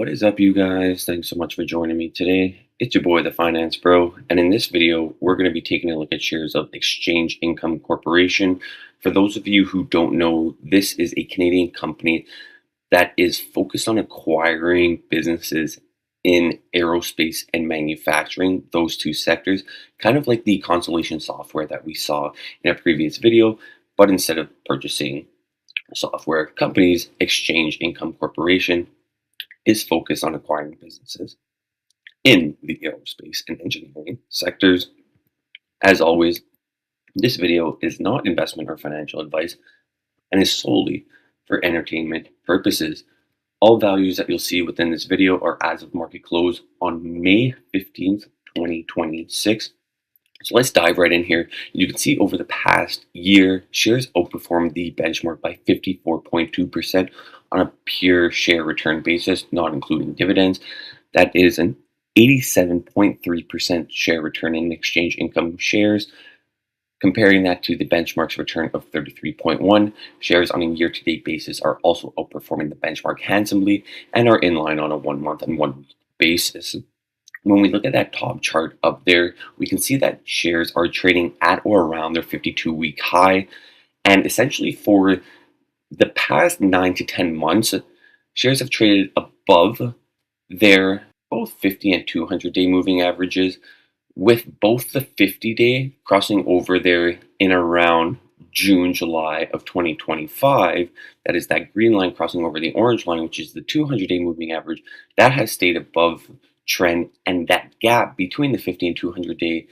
What is up, you guys? Thanks so much for joining me today. It's your boy, the Finance Bro, and in this video, we're going to be taking a look at shares of Exchange Income Corporation. For those of you who don't know, this is a Canadian company that is focused on acquiring businesses in aerospace and manufacturing, those two sectors, kind of like the Constellation software that we saw in a previous video, but instead of purchasing software companies, Exchange Income Corporation is focused on acquiring businesses in the aerospace and engineering sectors. As always, this video is not investment or financial advice and is solely for entertainment purposes. All values that you'll see within this video are as of market close on May 15th, 2026. So let's dive right in here. You can see over the past year, shares outperformed the benchmark by 54.2% on a pure share return basis, not including dividends. That is an 87.3% share return in exchange income shares. Comparing that to the benchmark's return of 33.1, shares on a year-to-date basis are also outperforming the benchmark handsomely and are in line on a 1 month and 1 week basis. When we look at that top chart up there, we can see that shares are trading at or around their 52-week high. And essentially for the past 9 to 10 months, shares have traded above their both 50 and 200-day moving averages, with both the 50-day crossing over there in around June, July of 2025. That is that green line crossing over the orange line, which is the 200-day moving average. That has stayed above trend, and that gap between the 50 and 200-day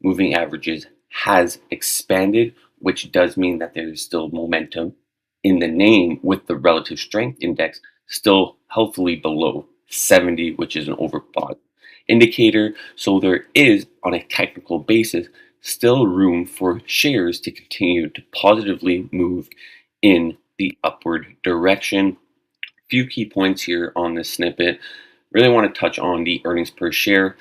moving averages has expanded, which does mean that there is still momentum in the name, with the relative strength index still healthily below 70, which is an overbought indicator. So there is, on a technical basis, still room for shares to continue to positively move in the upward direction. Few key points here on this snippet. Really want to touch on the earnings per share.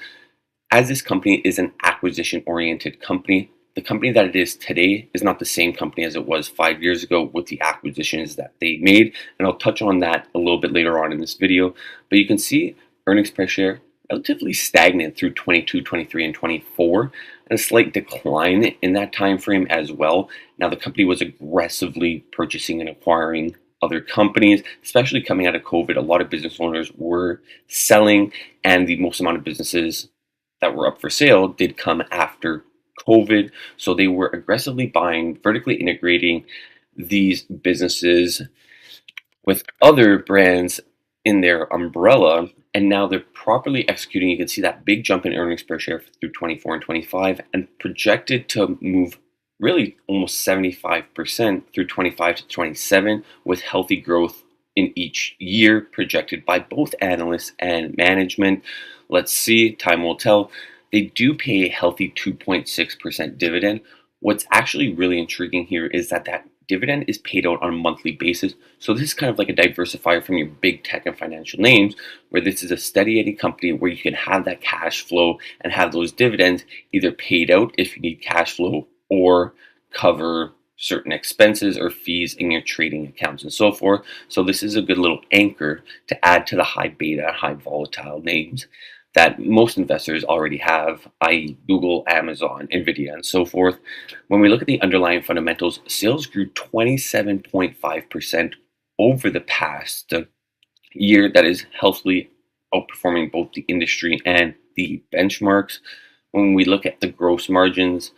As this company is an acquisition-oriented company, the company that it is today is not the same company as it was 5 years ago with the acquisitions that they made. And I'll touch on that a little bit later on in this video. But you can see earnings per share relatively stagnant through 22, 23, and 24, and a slight decline in that time frame as well. Now, the company was aggressively purchasing and acquiring other companies, especially coming out of COVID. A lot of business owners were selling, and the most amount of businesses that were up for sale did come after COVID. So they were aggressively buying, vertically integrating these businesses with other brands in their umbrella, and now they're properly executing. You can see that big jump in earnings per share through 24 and 25, and projected to move really almost 75% through 25 to 27, with healthy growth in each year projected by both analysts and management. Let's see, time will tell. They do pay a healthy 2.6% dividend. What's actually really intriguing here is that that dividend is paid out on a monthly basis. So this is kind of like a diversifier from your big tech and financial names, where this is a steady Eddie company where you can have that cash flow and have those dividends either paid out if you need cash flow, or cover certain expenses or fees in your trading accounts and so forth. So this is a good little anchor to add to the high beta, high volatile names that most investors already have, i.e. Google, Amazon, Nvidia, and so forth. When we look at the underlying fundamentals, sales grew 27.5% over the past year. That is healthily outperforming both the industry and the benchmarks. When we look at the gross margins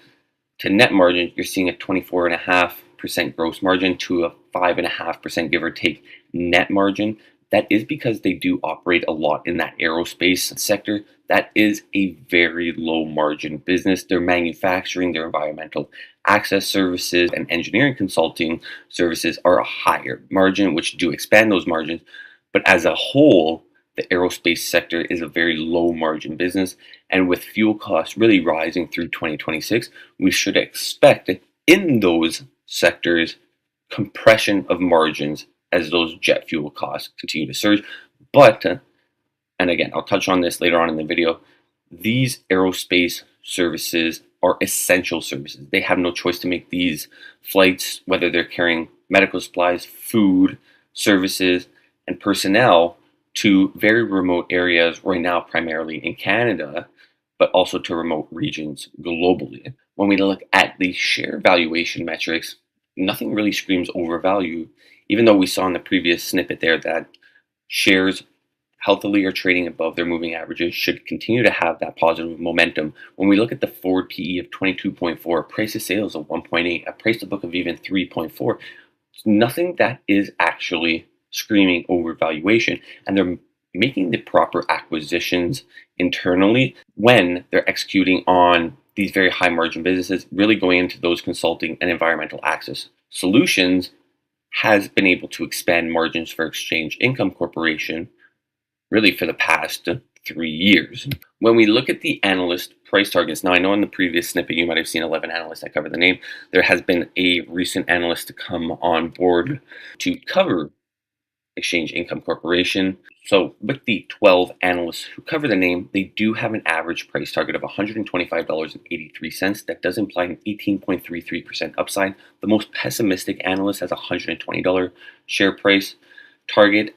to net margin, you're seeing a 24.5% gross margin to a 5.5%, give or take, net margin. That is because they do operate a lot in that aerospace sector. That is a very low margin business. Their manufacturing, their environmental access services, and engineering consulting services are a higher margin, which do expand those margins. But as a whole, the aerospace sector is a very low margin business. And with fuel costs really rising through 2026, we should expect in those sectors compression of margins as those jet fuel costs continue to surge. But, and again, I'll touch on this later on in the video, these aerospace services are essential services. They have no choice to make these flights, whether they're carrying medical supplies, food, services, and personnel to very remote areas right now, primarily in Canada, but also to remote regions globally. When we look at the share valuation metrics, nothing really screams overvalue, even though we saw in the previous snippet there that shares healthily are trading above their moving averages should continue to have that positive momentum. When we look at the forward PE of 22.4, price to sales of 1.8, a price to book of even 3.4, nothing that is actually screaming overvaluation, and they're making the proper acquisitions internally when they're executing on these very high margin businesses, really going into those consulting and environmental access solutions has been able to expand margins for Exchange Income Corporation really for the past 3 years. When we look at the analyst price targets, now I know in the previous snippet you might have seen 11 analysts that cover the name. There has been a recent analyst to come on board to cover Exchange Income Corporation. So with the 12 analysts who cover the name, they do have an average price target of $125.83. That does imply an 18.33% upside. The most pessimistic analyst has a $120 share price target,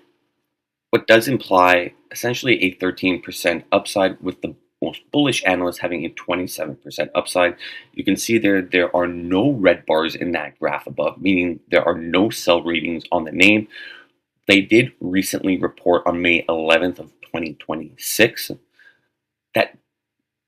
what does imply essentially a 13% upside, with the most bullish analysts having a 27% upside. You can see there are no red bars in that graph above, meaning there are no sell ratings on the name. They did recently report on May 11th of 2026. That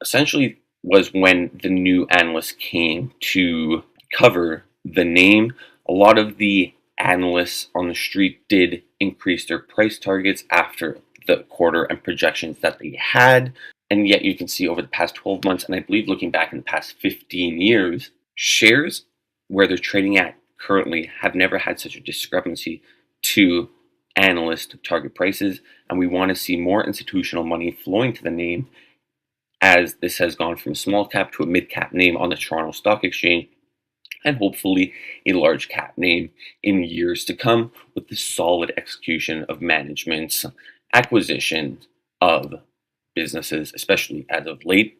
essentially was when the new analysts came to cover the name. A lot of the analysts on the street did increase their price targets after the quarter and projections that they had. And yet you can see over the past 12 months, and I believe looking back in the past 15 years, shares where they're trading at currently have never had such a discrepancy to analyst target prices. And we want to see more institutional money flowing to the name, as this has gone from a small cap to a mid cap name on the Toronto Stock Exchange, and hopefully a large cap name in years to come, with the solid execution of management's acquisition of businesses, especially as of late.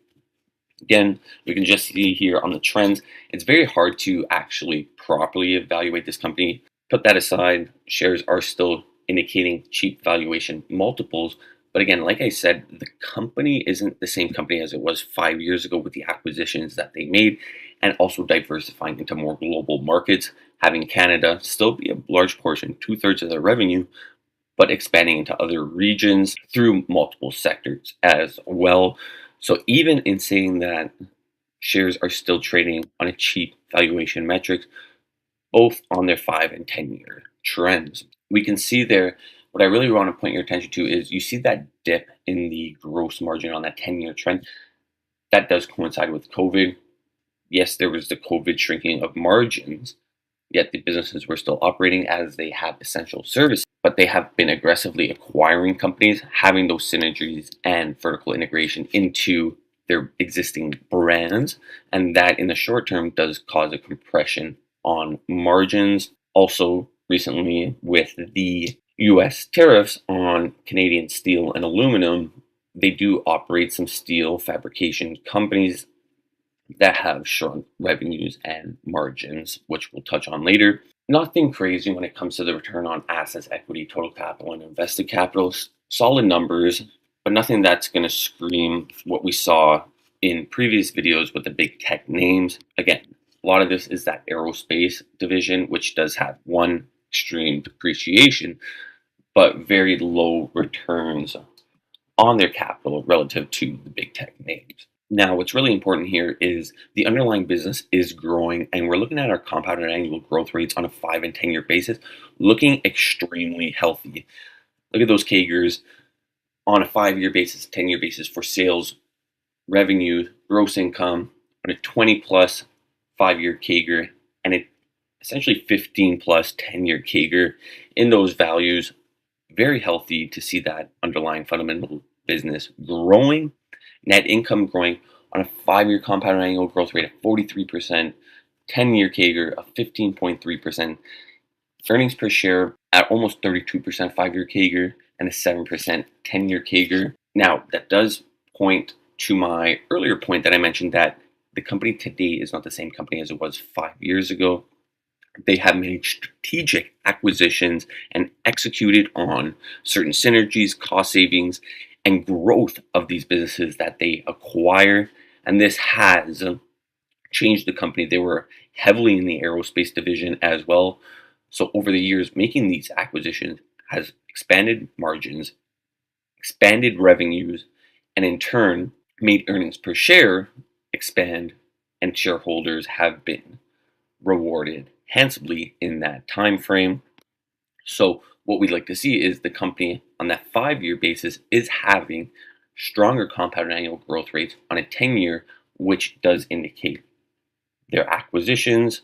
Again, we can just see here on the trends, it's very hard to actually properly evaluate this company. Put that aside, shares are still indicating cheap valuation multiples. But again, like I said, the company isn't the same company as it was 5 years ago with the acquisitions that they made, and also diversifying into more global markets, having Canada still be a large portion, 2/3 of their revenue, but expanding into other regions through multiple sectors as well. So even in saying that shares are still trading on a cheap valuation metrics, both on their 5 and 10-year trends, we can see there. What I really want to point your attention to is you see that dip in the gross margin on that 10-year trend. That does coincide with COVID. Yes, there was the COVID shrinking of margins, yet the businesses were still operating as they have essential services, but they have been aggressively acquiring companies, having those synergies and vertical integration into their existing brands. And that in the short term does cause a compression on margins. Also, recently with the US tariffs on Canadian steel and aluminum, they do operate some steel fabrication companies that have shrunk revenues and margins, which we'll touch on later. Nothing crazy when it comes to the return on assets, equity, total capital, and invested capital. Solid numbers, but nothing that's going to scream what we saw in previous videos with the big tech names. Again, a lot of this is that aerospace division, which does have one extreme depreciation, but very low returns on their capital relative to the big tech names. Now, what's really important here is the underlying business is growing, and we're looking at our compounded annual growth rates on a 5 and 10-year basis, looking extremely healthy. Look at those CAGRs on a 5-year basis, 10-year basis for sales, revenue, gross income, on a 20 plus 5-year CAGR, and a essentially 15 plus 10-year CAGR in those values. Very healthy to see that underlying fundamental business growing, net income growing on a 5-year compounded annual growth rate of 43%, 10-year CAGR of 15.3%, earnings per share at almost 32% 5-year CAGR, and a 7% 10-year CAGR. Now, that does point to my earlier point that I mentioned, that the company today is not the same company as it was 5 years ago. They have made strategic acquisitions and executed on certain synergies, cost savings, and growth of these businesses that they acquire. And this has changed the company. They were heavily in the aerospace division as well. So over the years, making these acquisitions has expanded margins, expanded revenues, and in turn made earnings per share expand, and shareholders have been rewarded handsomely in that time frame. So what we'd like to see is the company on that 5-year basis is having stronger compound annual growth rates on a 10-year, which does indicate their acquisitions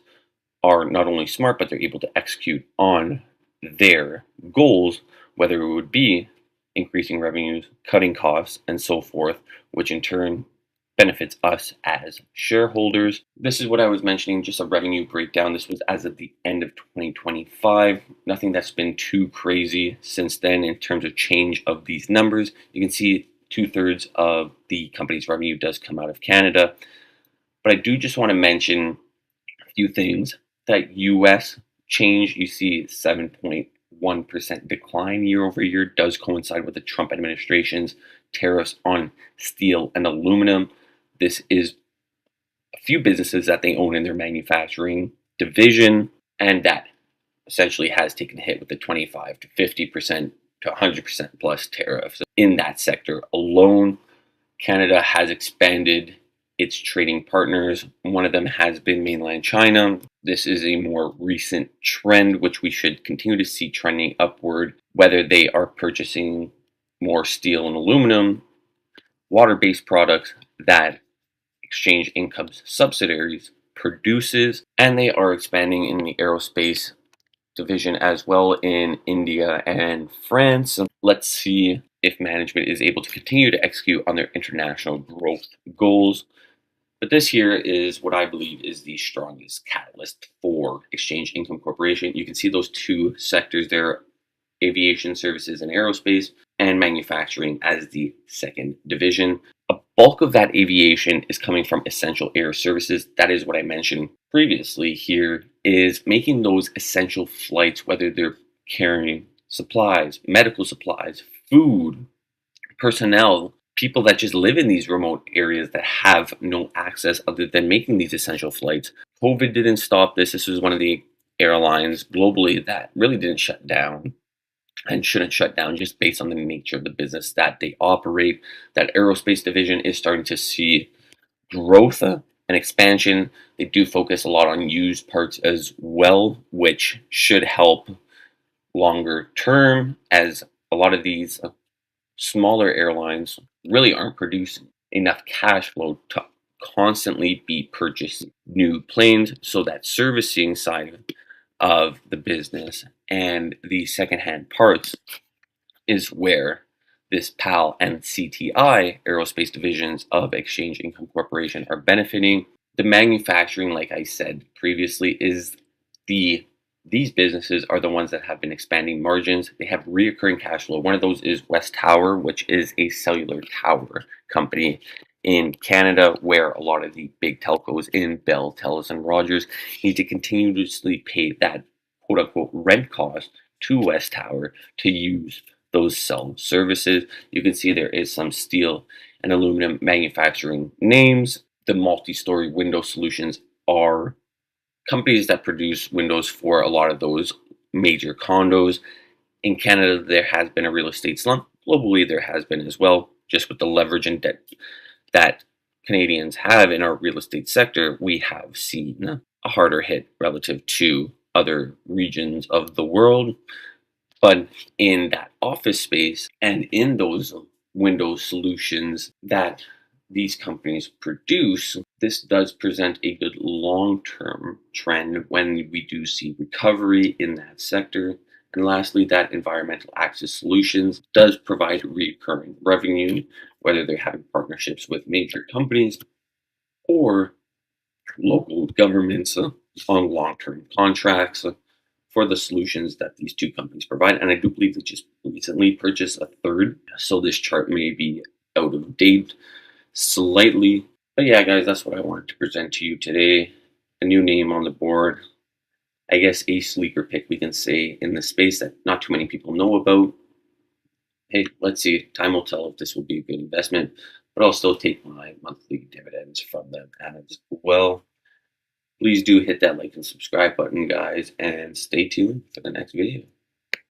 are not only smart, but they're able to execute on their goals, whether it would be increasing revenues, cutting costs, and so forth, which in turn benefits us as shareholders. This is what I was mentioning, just a revenue breakdown. This was as of the end of 2025. Nothing that's been too crazy since then in terms of change of these numbers. You can see 2/3 of the company's revenue does come out of Canada. But I do just want to mention a few things. That US change, you see 7.1% decline year over year, does coincide with the Trump administration's tariffs on steel and aluminum. This is a few businesses that they own in their manufacturing division, and that essentially has taken a hit with the 25 to 50% to 100% plus tariffs in that sector alone. Canada has expanded its trading partners. One of them has been mainland China. This is a more recent trend, which we should continue to see trending upward, whether they are purchasing more steel and aluminum, water-based products that Exchange Income's subsidiaries produces, and they are expanding in the aerospace division as well in India and France. Let's see if management is able to continue to execute on their international growth goals. But this here is what I believe is the strongest catalyst for Exchange Income Corporation. You can see those two sectors there, aviation services and aerospace, and manufacturing as the second division. A bulk of that aviation is coming from essential air services. That is what I mentioned previously here, is making those essential flights, whether they're carrying supplies, medical supplies, food, personnel, people that just live in these remote areas that have no access other than making these essential flights. COVID didn't stop this. This was one of the airlines globally that really didn't shut down and shouldn't shut down just based on the nature of the business that they operate. That aerospace division is starting to see growth and expansion. They do focus a lot on used parts as well, which should help longer term, as a lot of these smaller airlines really aren't producing enough cash flow to constantly be purchasing new planes. So that servicing side of the business and the secondhand parts is where this PAL and CTI aerospace divisions of Exchange Income Corporation are benefiting. The manufacturing, like I said previously, is these businesses are the ones that have been expanding margins. They have reoccurring cash flow. One of those is West Tower, which is a cellular tower company in Canada, where a lot of the big telcos in Bell, Telus, and Rogers need to continuously pay that quote unquote rent cost to West Tower to use those cell services. You can see there is some steel and aluminum manufacturing names. The multi-story window solutions are companies that produce windows for a lot of those major condos. In Canada, there has been a real estate slump. Globally, there has been as well, just with the leverage and debt that Canadians have in our real estate sector. We have seen a harder hit relative to other regions of the world. But in that office space and in those window solutions that these companies produce, this does present a good long-term trend when we do see recovery in that sector. And lastly, that environmental access solutions does provide recurring revenue, whether they're having partnerships with major companies or local governments on long-term contracts for the solutions that these two companies provide. And I do believe they just recently purchased a third, so this chart may be out of date slightly. But yeah, guys, that's what I wanted to present to you today. A new name on the board, I guess a sleeper pick we can say in the space that not too many people know about. Hey, let's see. Time will tell if this will be a good investment, but I'll still take my monthly dividends from them as well. Please do hit that like and subscribe button, guys, and stay tuned for the next video.